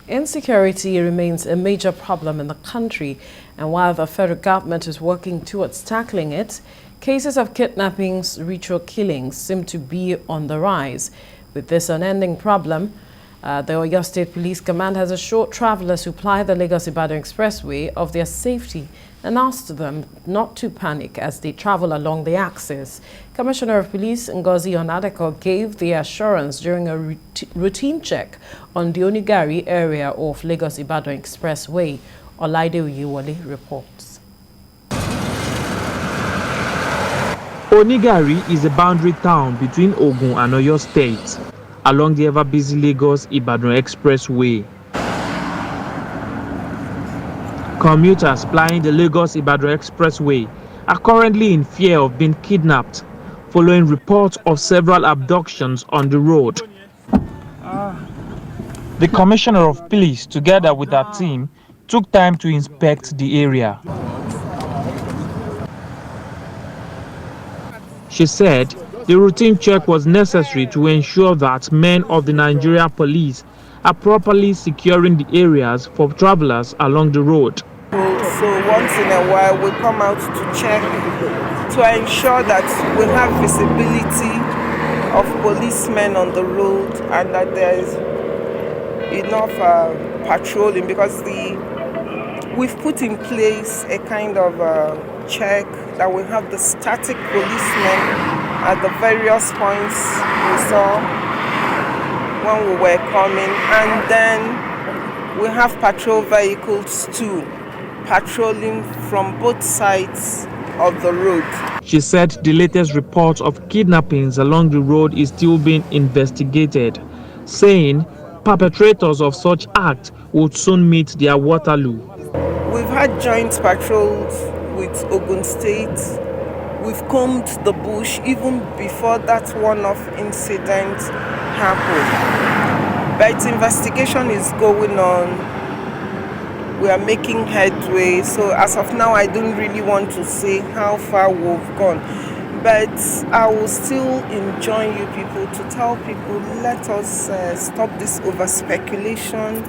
Insecurity remains a major problem in the country, and while the federal government is working towards tackling it, cases of kidnappings, ritual killings seem to be on the rise. With this unending problem, the Oyo State Police Command has assured travelers who ply the Lagos-Ibadan Expressway of their safety and asked them not to panic as they travel along the axis. Commissioner of Police Ngozi Onadeko gave the assurance during a routine check on the Onigari area of Lagos-Ibadan Expressway. Onigari reports. Onigari is a boundary town between Ogun and Oyo State along the ever-busy Lagos-Ibadan Expressway. Commuters plying the Lagos-Ibadan Expressway are currently in fear of being kidnapped following reports of several abductions on the road. The Commissioner of Police, together with her team, took time to inspect the area. She said the routine check was necessary to ensure that men of the Nigeria police are properly securing the areas for travelers along the road. So once in a while we come out to check to ensure that we have visibility of policemen on the road and that there is enough patrolling, because we've put in place a kind of check that we have the static policemen at the various points we saw when we were coming, and then we have patrol vehicles too, patrolling from both sides of the road. She said the latest report of kidnappings along the road is still being investigated, saying perpetrators of such acts would soon meet their Waterloo. We've had joint patrols with Ogun State. We've combed the bush even before that one-off incident happened. But investigation is going on. We are making headway. So as of now, I don't really want to say how far we've gone. But I will still enjoin you people to tell people, let us stop this over-speculation.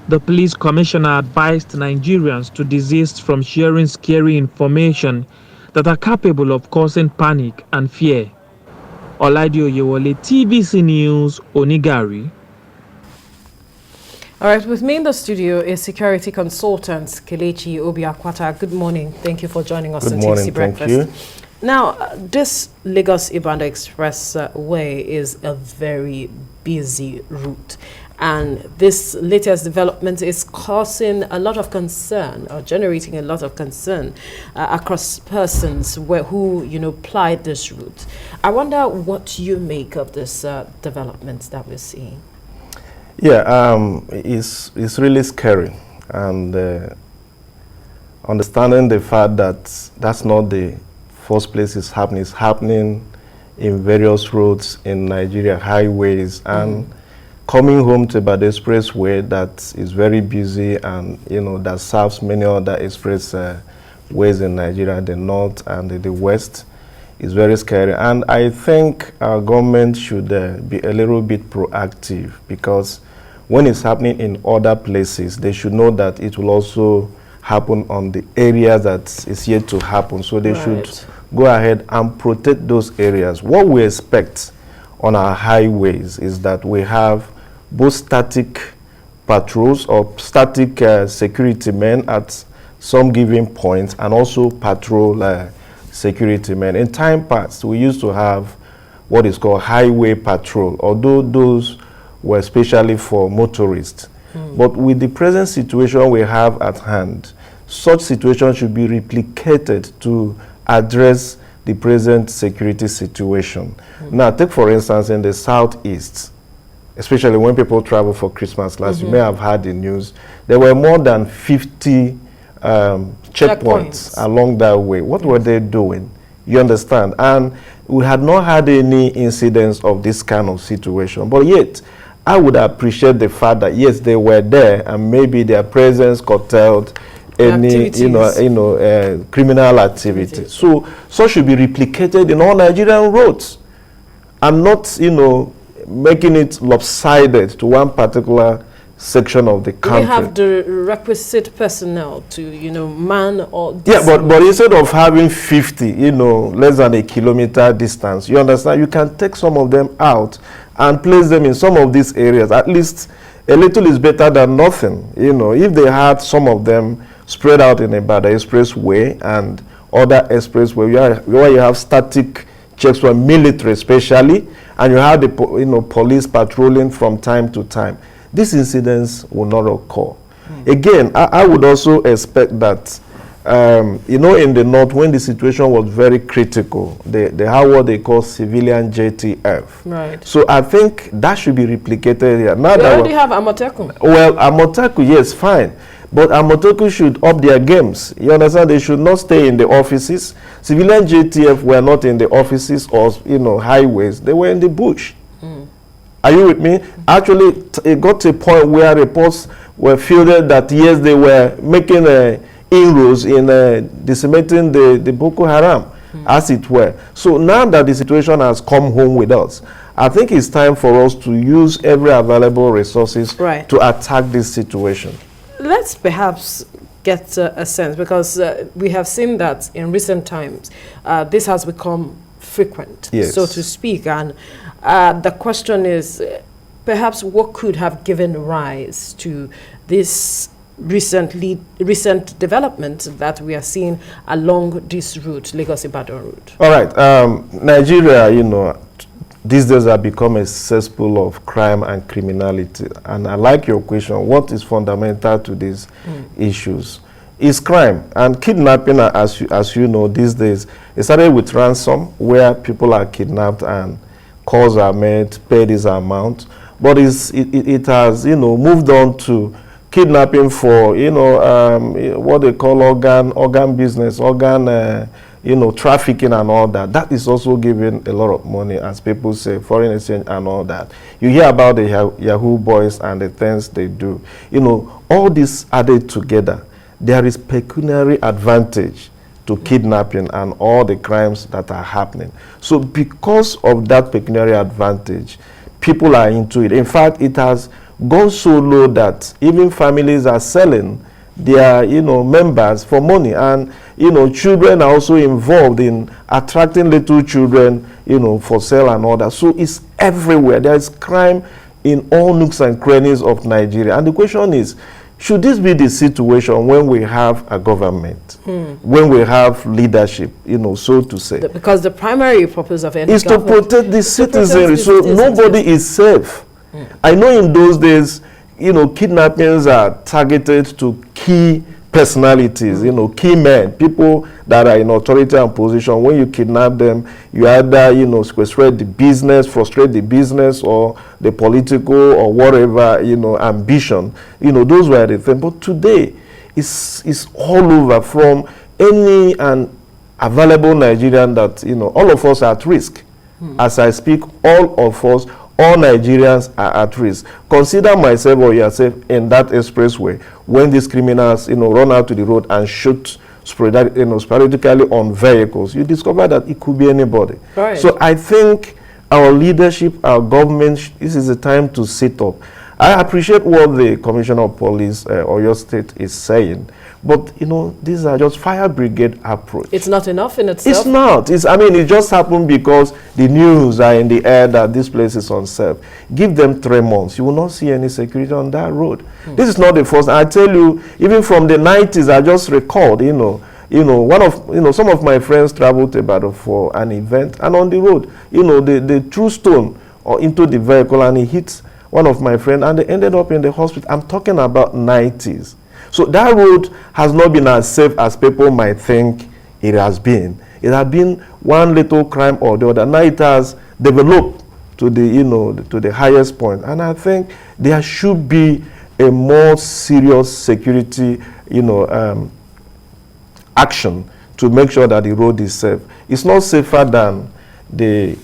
The police commissioner advised Nigerians to desist from sharing scary information that are capable of causing panic and fear. Onigari, TVC News, Onigari. All right, with me in the studio is security consultant Kelechi Obiakwata. Good morning. Thank you for joining us on TVC Breakfast. Thank you. Now, this Lagos-Ibadan Expressway is a very busy route, and this latest development is causing a lot of concern, or generating a lot of concern across persons who ply this route. I wonder what you make of this development that we're seeing. Yeah, it's really scary, and understanding the fact that that's not the first place it's happening in various roads in Nigeria, highways, and coming home to Ibadan Expressway that is very busy, and that serves many other express ways in Nigeria, the north and the west, is very scary. And I think our government should be a little bit proactive, because when it's happening in other places, they should know that it will also happen on the areas that is yet to happen. So they should go ahead and protect those areas. What we expect on our highways is that we have both static patrols or static security men at some given points, and also patrol security men. In time past, we used to have what is called highway patrol, although those were especially for motorists. But with the present situation we have at hand, such situation should be replicated to address the present security situation. Now, take for instance in the southeast, especially when people travel for Christmas last, you may have heard the news, there were more than 50 checkpoints along that way. What were they doing? You understand? And we had not had any incidents of this kind of situation, but yet I would appreciate the fact that yes, they were there, and maybe their presence curtailed any criminal activity. So should be replicated in all Nigerian roads, and not making it lopsided to one particular section of the country. We have the requisite personnel to, you know, man or... Yeah, but instead of having 50, you know, less than a kilometer distance, you understand, you can take some of them out and place them in some of these areas. At least a little is better than nothing. You know, if they had some of them spread out in Ibadan Expressway and other expressway where you have static checks for military especially, and you have the police patrolling from time to time, these incidents will not occur. Again, I would also expect that you know, in the north, when the situation was very critical, they have what they call civilian JTF. Right. So I think that should be replicated here. Now we that already have Amotekun. Well, Amotekun, yes, fine. But Amotekun should up their games. You understand? They should not stay in the offices. Civilian JTF were not in the offices or, you know, highways. They were in the bush. Are you with me? Actually, it got to a point where reports were fielded that, yes, they were making inroads in decimating the Boko Haram, as it were. So now that the situation has come home with us, I think it's time for us to use every available resources to attack this situation. Let's perhaps get a sense, because we have seen that in recent times, this has become frequent, so to speak. And the question is, perhaps what could have given rise to this recent development that we are seeing along this route, Lagos-Ibadan route? All right. Nigeria, you know, these days have become a cesspool of crime and criminality. And I like your question. What is fundamental to these issues? Is crime and kidnapping, as you know, these days. It started with ransom, where people are kidnapped and calls are made, pay this amount. But it has, you know, moved on to kidnapping for, you know, what they call organ business, you know, trafficking and all that. That is also giving a lot of money, as people say, foreign exchange and all that. You hear about the Yahoo boys and the things they do. You know, all this added together, there is pecuniary advantage to kidnapping and all the crimes that are happening. So because of that pecuniary advantage, people are into it. In fact, it has gone so low that even families are selling their, you know, members for money. And, you know, children are also involved in attracting little children, you know, for sale and all that. So it's everywhere. There is crime in all nooks and crannies of Nigeria. And the question is, should this be the situation when we have a government, when we have leadership, you know, so to say? Because the primary purpose of any is to protect the citizens, so nobody is safe. I know in those days, you know, kidnappings are targeted to key personalities, you know, key men, people that are in authority and position. When you kidnap them, you either, you know, sequestrate the business, frustrate the business, or the political or whatever, you know, ambition. You know, those were the things. But today, it's all over, from any and available Nigerian that, you know, all of us are at risk. As I speak, all of us, all Nigerians are at risk. Consider myself or yourself in that expressway when these criminals, you know, run out to the road and shoot sporadically on vehicles. You discover that it could be anybody. Right. So I think our leadership, our government, this is the time to sit up. I appreciate what the Commissioner of Police, Oyo State, is saying. But, you know, these are just fire brigade approach. It's not enough in itself? It's not. I mean, it just happened because the news are in the air that this place is unsafe. Give them 3 months. You will not see any security on that road. This is not the first. I tell you, even from the 90s, I just recalled, some of my friends traveled to Ibadan for an event, and on the road, you know, they threw stone into the vehicle, and it hit one of my friends, and they ended up in the hospital. I'm talking about 90s. So that road has not been as safe as people might think it has been. It has been one little crime or the other. Now it has developed to the, you know, to the highest point. And I think there should be a more serious security, you know, action to make sure that the road is safe. It's not safer than the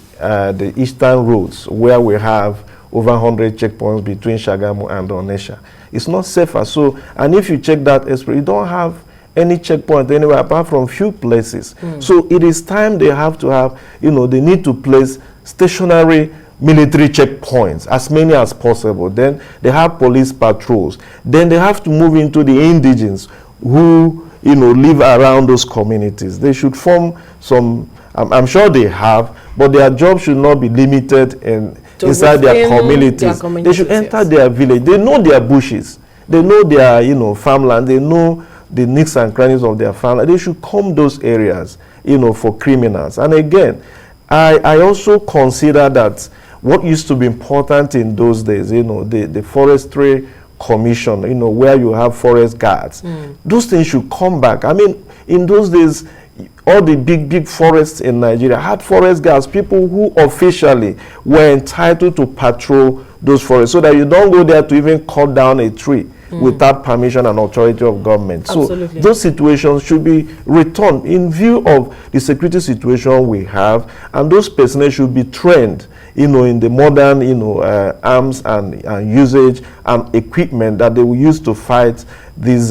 eastern roads, where we have over 100 checkpoints between Shagamu and Onitsha. It's not safer. So, and if you check that express, you don't have any checkpoint anywhere apart from few places. So it is time they have to have, you know, they need to place stationary military checkpoints, as many as possible. Then they have police patrols. Then they have to move into the indigents who, live around those communities. They should form some, I'm sure they have, but their job should not be limited inside their communities. They should enter their village. They know their bushes. They know their, farmland. They know the nooks and crannies of their farmland. They should comb those areas, for criminals. And again, I also consider that what used to be important in those days, the forestry commission, where you have forest guards, those things should come back. I mean, in those days, all the big forests in Nigeria had forest guards, people who officially were entitled to patrol those forests, so that you don't go there to even cut down a tree without permission and authority of government. Absolutely. So those situations should be returned in view of the security situation we have, and those personnel should be trained, in the modern, arms and usage and equipment that they will use to fight this,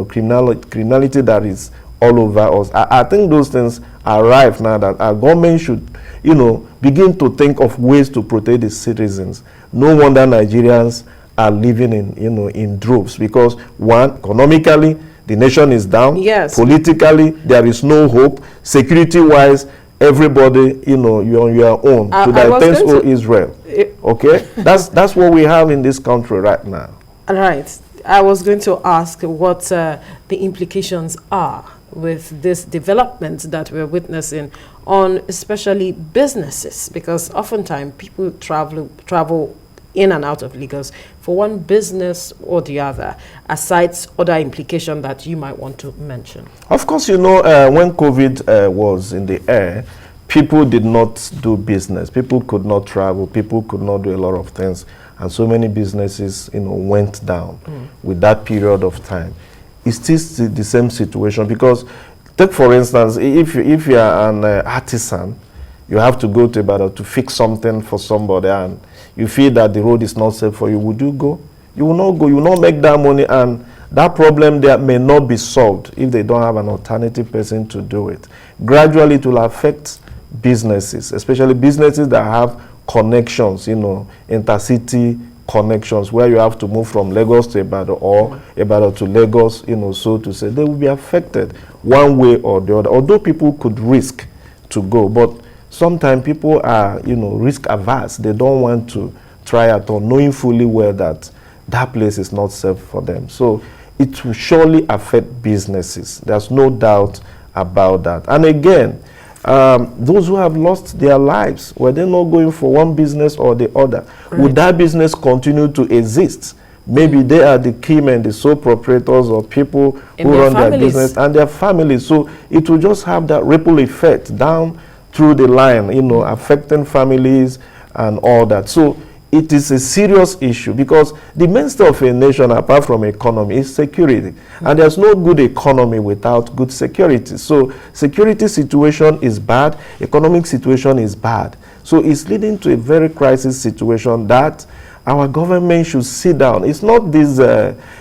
criminality that is all over us. I think those things are ripe now, that our government should, begin to think of ways to protect the citizens. No wonder Nigerians are living in droves, because one, economically, the nation is down. Yes. Politically, there is no hope. Security-wise, everybody, you're on your own. To thy thanks, O Israel. Okay? That's what we have in this country right now. Right. I was going to ask what the implications are with this development that we're witnessing on especially businesses, because oftentimes people travel in and out of Lagos for one business or the other, aside other implications that you might want to mention. Of course, when COVID was in the air, people did not do business. People could not travel. People could not do a lot of things. And so many businesses, went down with that period of time. It's still the same situation, because take for instance, if you are an artisan, you have to go to Ibadan to fix something for somebody, and you feel that the road is not safe for you. Would you go? You will not go. You will not make that money, and that problem there may not be solved if they don't have an alternative person to do it. Gradually, it will affect businesses, especially businesses that have connections, intercity connections, where you have to move from Lagos to Ibadan or Ibadan to Lagos, so to say. They will be affected one way or the other, although people could risk to go. But sometimes people are, risk averse. They don't want to try at all, knowing fully well that that place is not safe for them. So it will surely affect businesses. There's no doubt about that. And again, those who have lost their lives, were they not going for one business or the other? Right. Would that business continue to exist? Maybe they are the key men, the sole proprietors, or people who run their business and their families. So it will just have that ripple effect down through the line, affecting families and all that. So it is a serious issue, because the mainstay of a nation, apart from economy, is security. And there's no good economy without good security. So security situation is bad, economic situation is bad. So it's leading to a very crisis situation that our government should sit down. It's not these,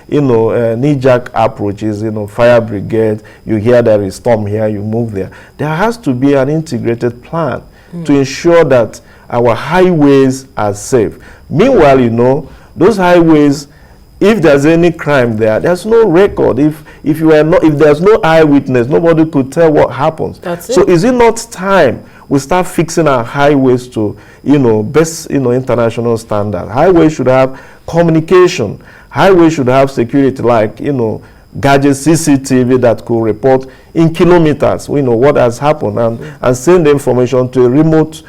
knee-jerk approaches, fire brigade, you hear there is storm here, you move there. There has to be an integrated plan to ensure that our highways are safe. Meanwhile, those highways, if there's any crime there, there's no record. If there's no eyewitness, nobody could tell what happens. So is it not time we start fixing our highways to, best, international standard? Highways should have communication. Highways should have security, like, gadget CCTV that could report in kilometers, what has happened, and send the information to a remote,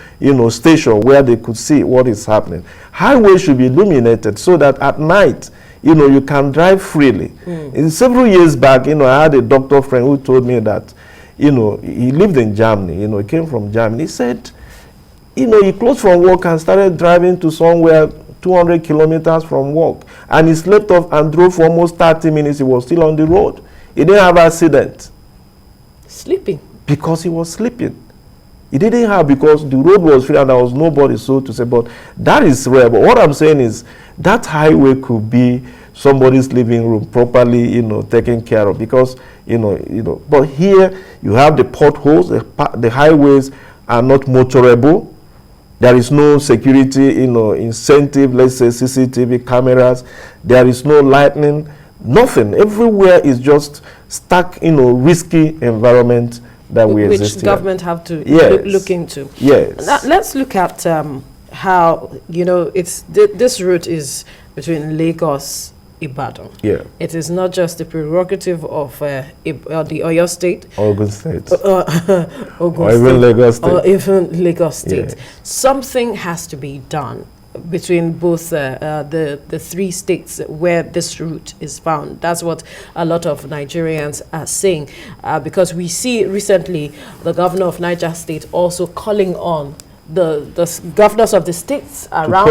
station where they could see what is happening. Highways should be illuminated so that at night, you can drive freely. In several years back, I had a doctor friend who told me that, he lived in Germany, he came from Germany. He said, he closed from work and started driving to somewhere 200 kilometers from work, and he slept off and drove for almost 30 minutes. He was still on the road. He didn't have an accident. Sleeping? Because he was sleeping. He didn't have, because the road was free and there was nobody, so to say. But that is rare. But what I'm saying is that highway could be somebody's living room properly, taken care of, because, but here you have the potholes, the highways are not motorable. There is no security, incentive, let's say CCTV cameras. There is no lightning, nothing. Everywhere is just stuck, risky environment that we exist in. Which government have to look into. Yes. Now, let's look at how, this route is between Lagos-Ibadan. Yeah. It is not just the prerogative of the Oyo State. Ogun State. Ogun or even State, Lagos State. Or even Lagos State. Yes. Something has to be done between both the three states where this route is found. That's what a lot of Nigerians are saying, because we see recently the governor of Niger State also calling on the governors of the states around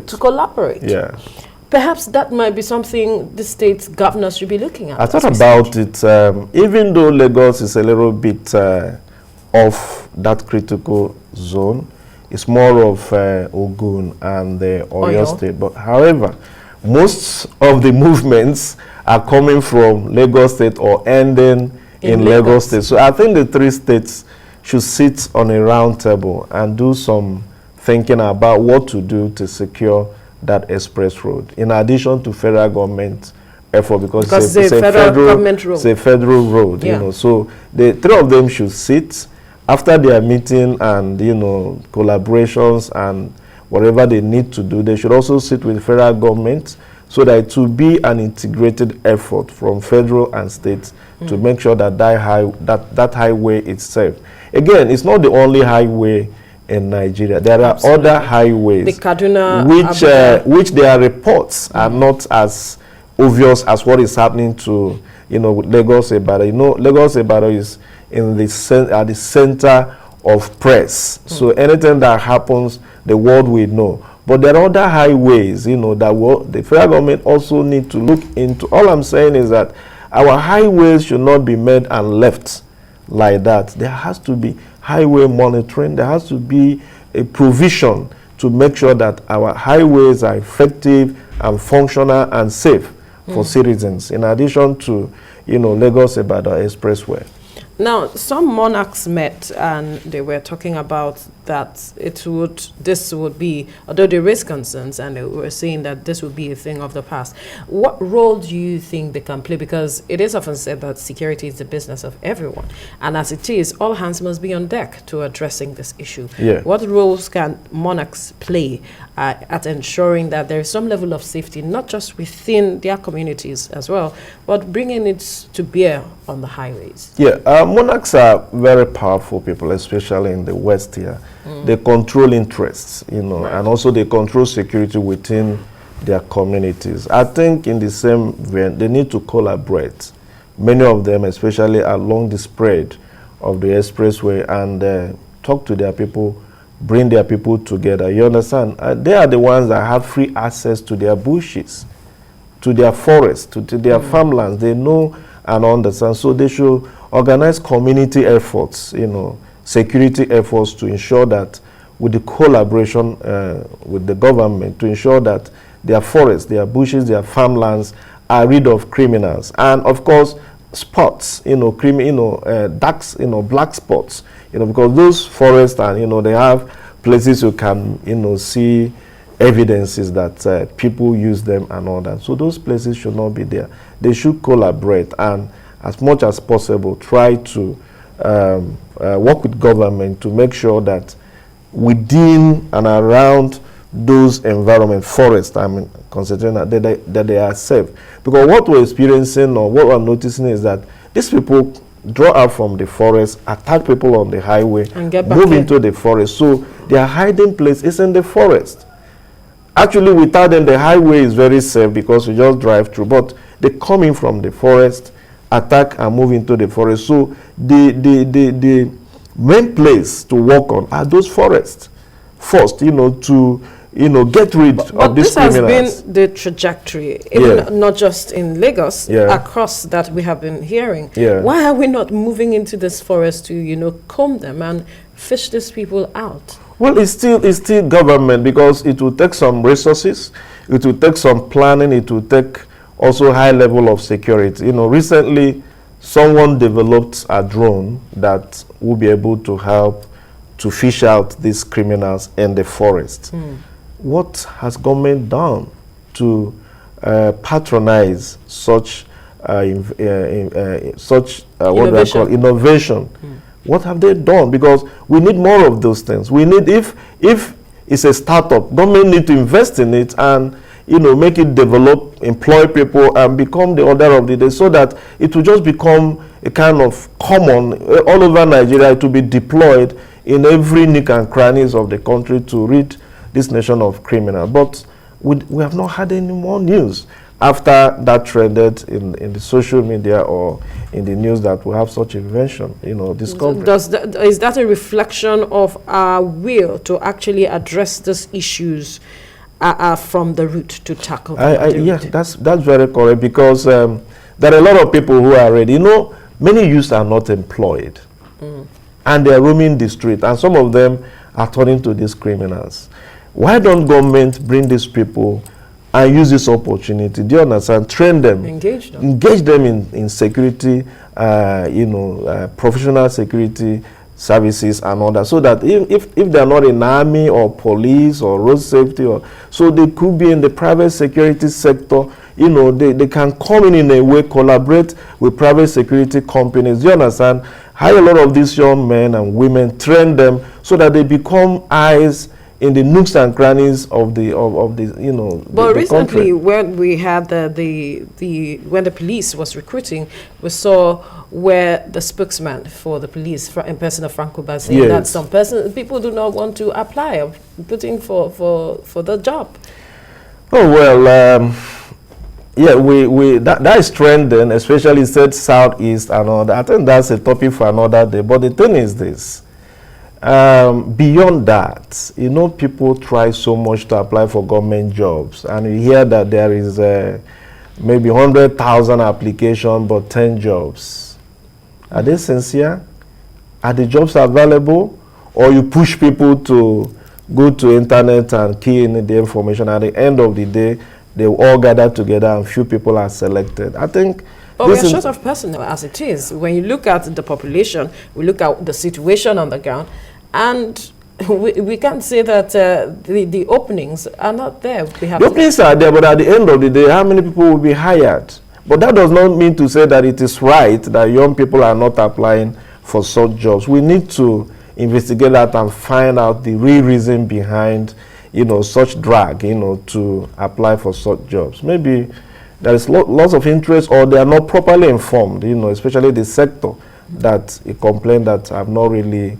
to collaborate. Yeah. Perhaps that might be something the state governors should be looking at. I thought about it, even though Lagos is a little bit off that critical zone, it's more of Ogun and the Oyo State. But however, most of the movements are coming from Lagos State or ending in Lagos State. So I think the three states should sit on a round table and do some thinking about what to do to secure that express road, in addition to federal government effort, because it's a federal road. It's a federal road, So the three of them should sit after their meeting and collaborations and whatever they need to do. They should also sit with federal government so that it will be an integrated effort from federal and states to make sure that that highway itself. Again, it's not the only highway in Nigeria. There are other highways, the Kaduna, which their reports are not as obvious as what is happening to Lagos-Ibadan. Lagos-Ibadan is in at the center of press. So anything that happens, the world will know. But there are other highways, that the federal government also need to look into. All I'm saying is that our highways should not be made and left like that. There has to be highway monitoring. There has to be a provision to make sure that our highways are effective and functional and safe for citizens, in addition to, Lagos-Ibadan Expressway. Now, some monarchs met and they were talking about that this would be, although they raised concerns and they were saying that this would be a thing of the past. What role do you think they can play? Because it is often said that security is the business of everyone. And as it is, all hands must be on deck to addressing this issue. Yeah. What roles can monarchs play at ensuring that there is some level of safety, not just within their communities as well, but bringing it to bear on the highways? Yeah, monarchs are very powerful people, especially in the West here. They control interests, and also they control security within their communities. I think in the same vein, they need to collaborate. Many of them, especially along the spread of the expressway, and talk to their people, bring their people together. You understand? They are the ones that have free access to their bushes, to their forests, to their farmlands. They know and understand. So they should organize community efforts, security efforts, to ensure that with the collaboration with the government, to ensure that their forests, their bushes, their farmlands are rid of criminals. And of course, spots, dark, black spots, because those forests and, they have places you can, see evidences that people use them and all that. So those places should not be there. They should collaborate and, as much as possible, try to work with government to make sure that within and around those environment, forests, considering that they are safe. Because what we're experiencing or what we're noticing is that these people draw out from the forest, attack people on the highway, and move into the forest. So their hiding place is in the forest. Actually, without them, the highway is very safe because you just drive through. But they come in from the forest, attack and move into the forest. So the main place to work on are those forests first, to get rid of these criminals. But this has been the trajectory, even not just in Lagos, across that we have been hearing. Why are we not moving into this forest to, comb them and fish these people out? Well, it's still government, because it will take some resources, it will take some planning, it will take also high level of security. Recently someone developed a drone that will be able to help to fish out these criminals in the forest. What has government done to patronize such what do I call innovation? What have they done? Because we need more of those things. We need, if it's a startup, government need to invest in it and make it develop, employ people, and become the order of the day, so that it will just become a kind of common all over Nigeria, to be deployed in every nook and crannies of the country to rid this nation of criminals. But we have not had any more news after that trended in the social media or in the news that we have such invention, discovery. Is that a reflection of our will to actually address these issues from the root, to tackle them? Yeah, that's very correct, because there are a lot of people who are ready. Many youths are not employed, and they are roaming the street, and some of them are turning to these criminals. Why don't government bring these people and use this opportunity? Do you understand? Train them, engage them in security, professional security services and all that, so that if they're not in army or police or road safety, so they could be in the private security sector. They can come in a way, collaborate with private security companies. Do you understand? Hire a lot of these young men and women, train them so that they become eyes in the nooks and crannies of the But recently, country. when we had when the police was recruiting, we saw where the spokesman for the police, in person of Franco Bas, saying that some people do not want to apply or put in for the job. Oh well, that is trending, especially said southeast and all that. I think that's a topic for another day. But the thing is this. Beyond that, people try so much to apply for government jobs, and we hear that there is maybe 100,000 applications but 10 jobs. Are they sincere? Are the jobs available? Or you push people to go to internet and key in the information? At the end of the day, they all gather together and few people are selected. I think. But we are short of personnel as it is. When you look at the population, we look at the situation on the ground, and we can't say that the openings are not there. The openings are there, but at the end of the day, how many people will be hired? But that does not mean to say that it is right that young people are not applying for such jobs. We need to investigate that and find out the real reason behind, such drag, to apply for such jobs. Maybe there is lots of interest, or they are not properly informed, especially the sector that complain that have not really,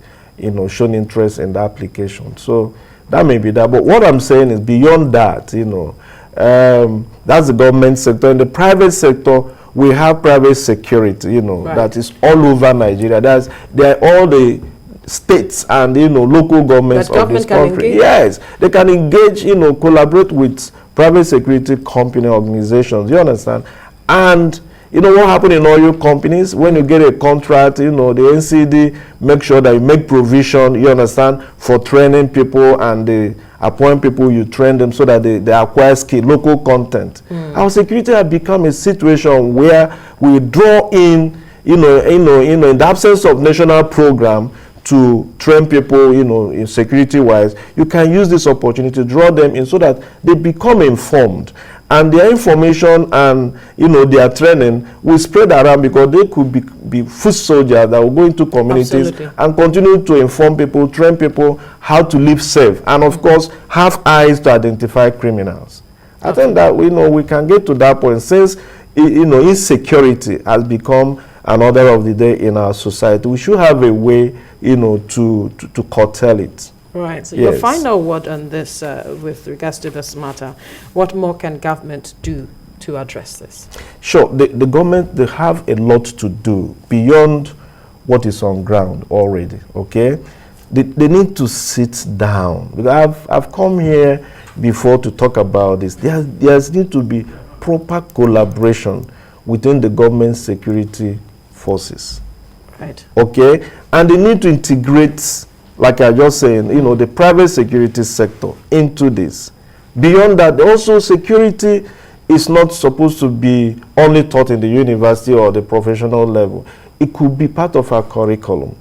shown interest in the application. So that may be that. But what I'm saying is beyond that, that's the government sector. In the private sector, we have private security, that is all over Nigeria. There are all the states and, local governments of this country. Yes, they can engage, collaborate with private security company organizations. You understand? And what happened in oil companies, when you get a contract, the NCD make sure that you make provision, you understand, for training people, and they appoint people, you train them so that they acquire skill, local content. Our security has become a situation where we draw in, in the absence of national program to train people, in security-wise. You can use this opportunity to draw them in so that they become informed. And their information and, their training will spread around, because they could be foot soldiers that will go into communities and continue to inform people, train people how to live safe, and of course, have eyes to identify criminals. I think that, we can get to that point, since, insecurity has become an order of the day in our society. We should have a way, to curtail it. Right. So your final word on this, with regards to this matter, what more can government do to address this? Sure. The government, they have a lot to do beyond what is on ground already, okay? They need to sit down. I've come here before to talk about this. There needs to be proper collaboration within the government security forces. Right. Okay? And they need to integrate, like I just saying, the private security sector into this. Beyond that, also security is not supposed to be only taught in the university or the professional level. It could be part of our curriculum.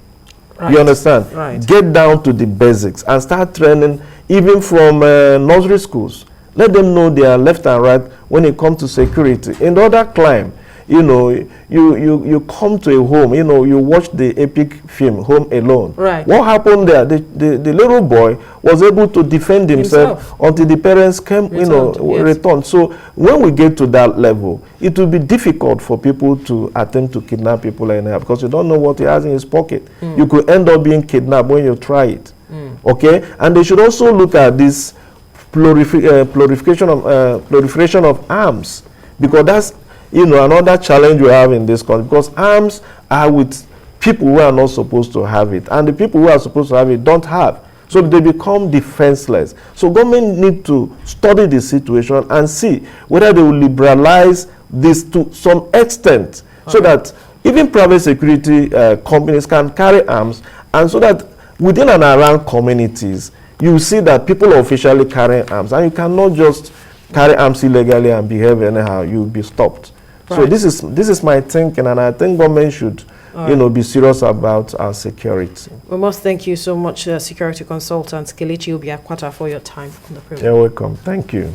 Right. You understand? Right. Get down to the basics and start training even from nursery schools. Let them know their left and right when it comes to security. In the other climb, you know, you come to a home, you know, you watch the epic film Home Alone. Right. What happened there? The little boy was able to defend himself until the parents came, returned. So when we get to that level, it will be difficult for people to attempt to kidnap people anyhow, because you don't know what he has in his pocket. You could end up being kidnapped when you try it. Okay? And they should also look at this proliferation of arms, because that's, you know, another challenge we have in this country, because arms are with people who are not supposed to have it, and the people who are supposed to have it don't have. So they become defenseless. So government need to study the situation and see whether they will liberalize this to some extent, so that even private security companies can carry arms, and so that within and around communities, you see that people are officially carrying arms, and you cannot just carry arms illegally and behave anyhow. You'll be stopped. Right. So this is my thinking, and I think government should, be serious about our security. We must thank you so much, security consultant Kelechi Obiakwata, for your time on the program. You're welcome. Thank you.